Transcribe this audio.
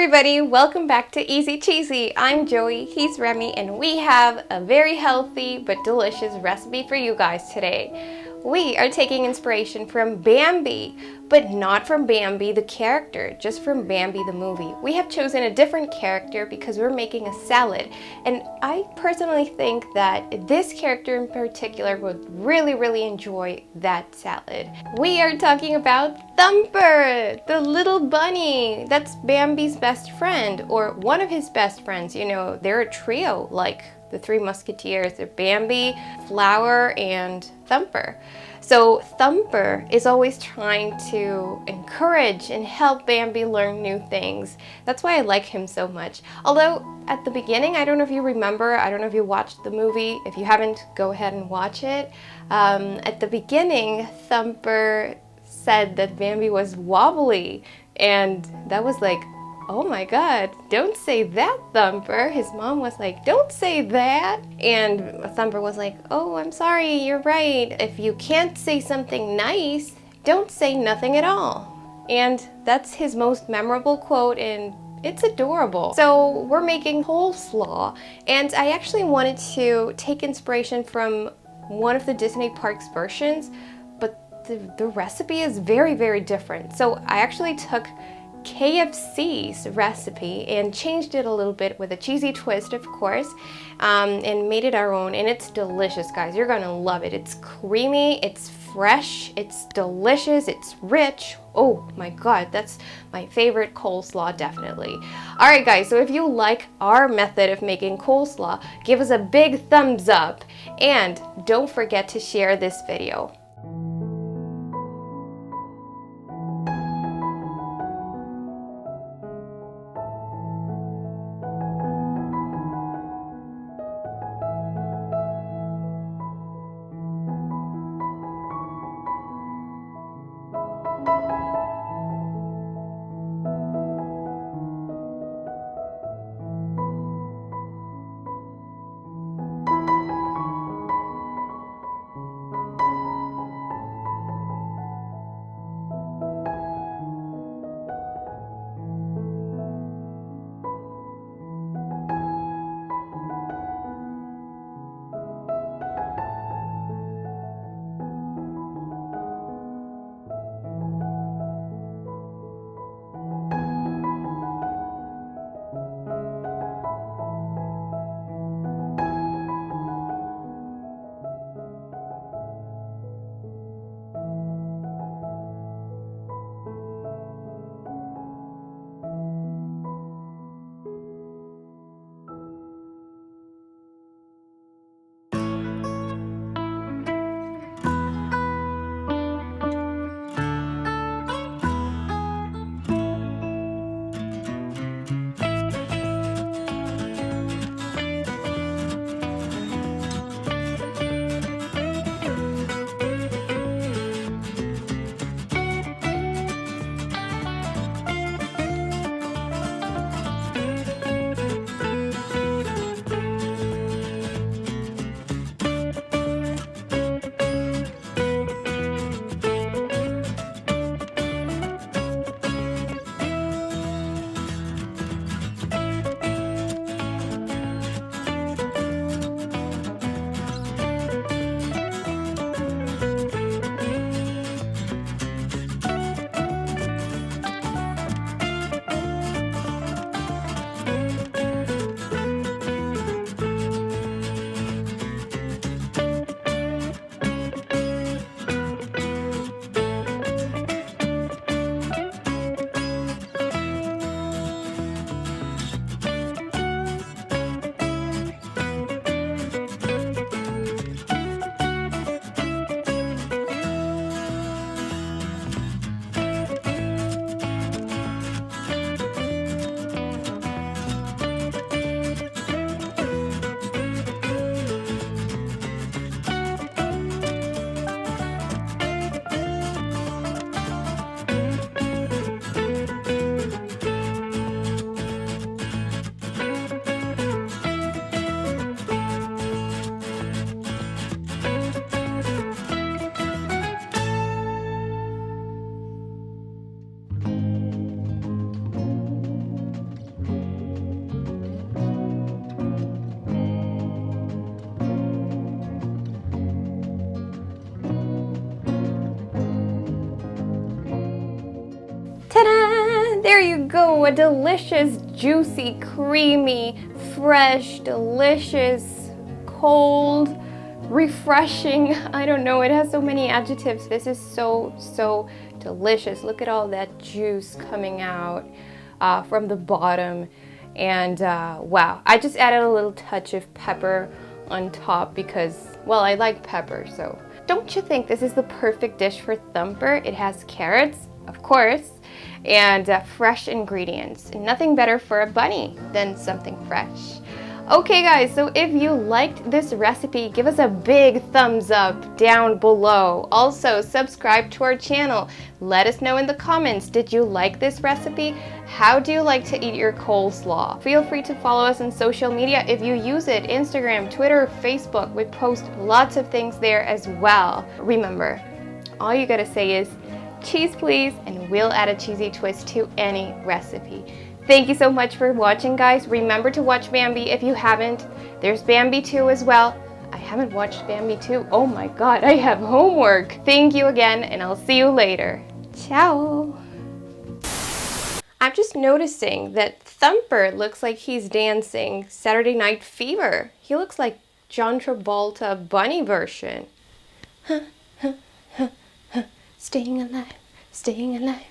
everybody, welcome back to Easy Cheesy. I'm Joey, he's Remy, and we have a very healthy but delicious recipe for you guys today. We are taking inspiration from Bambi, but not from Bambi the character, just from Bambi the movie. We have chosen a different character because we're making a salad, and I personally think that this character in particular would really enjoy that salad. We are talking about Thumper, the little bunny. That's Bambi's best friend, or one of his best friends. You know, they're a trio like the Three Musketeers. They're Bambi, Flower, and Thumper. So Thumper is always trying to encourage and help Bambi learn new things. That's why I like him so much. Although at the beginning, I don't know if you remember, I don't know if you watched the movie. If you haven't, go ahead and watch it. At the beginning, Thumper said that Bambi was wobbly, and that was like, oh my god, don't say that, Thumper. His mom was like, don't say that. And Thumper was like, oh, I'm sorry, you're right. If you can't say something nice, don't say nothing at all. And that's his most memorable quote, and it's adorable. So we're making coleslaw, and I actually wanted to take inspiration from one of the Disney Parks versions, but the recipe is very different. So I actually took KFC's recipe and changed it a little bit with a cheesy twist, of course, and made it our own, and it's delicious, guys. You're gonna love it. It's creamy, it's fresh, it's delicious, it's rich. Oh my god, that's my favorite coleslaw, definitely. Alright guys, so if you like our method of making coleslaw, give us a big thumbs up, and don't forget to share this video. go! A delicious, juicy, creamy, fresh, delicious, cold, refreshing. I don't know, it has so many adjectives. This is so delicious. Look at all that juice coming out from the bottom. And wow, I just added a little touch of pepper on top because, well, I like pepper. So don't you think this is the perfect dish for Thumper? It has carrots, of course, and fresh ingredients. And nothing better for a bunny than something fresh. Okay guys, so if you liked this recipe, give us a big thumbs up down below. Also, subscribe to our channel. Let us know in the comments, did you like this recipe? How do you like to eat your coleslaw? Feel free to follow us on social media if you use it. Instagram, Twitter, Facebook. We post lots of things there as well. Remember, all you gotta say is, cheese please, and we'll add a cheesy twist to any recipe. Thank you so much for watching, guys. Remember to watch Bambi if you haven't. There's Bambi 2 as well. I haven't watched Bambi 2. Oh my god, I have homework. Thank you again, and I'll see you later. Ciao. I'm just noticing that Thumper looks like he's dancing Saturday Night Fever. He looks like John Travolta bunny version. Staying alive, staying alive.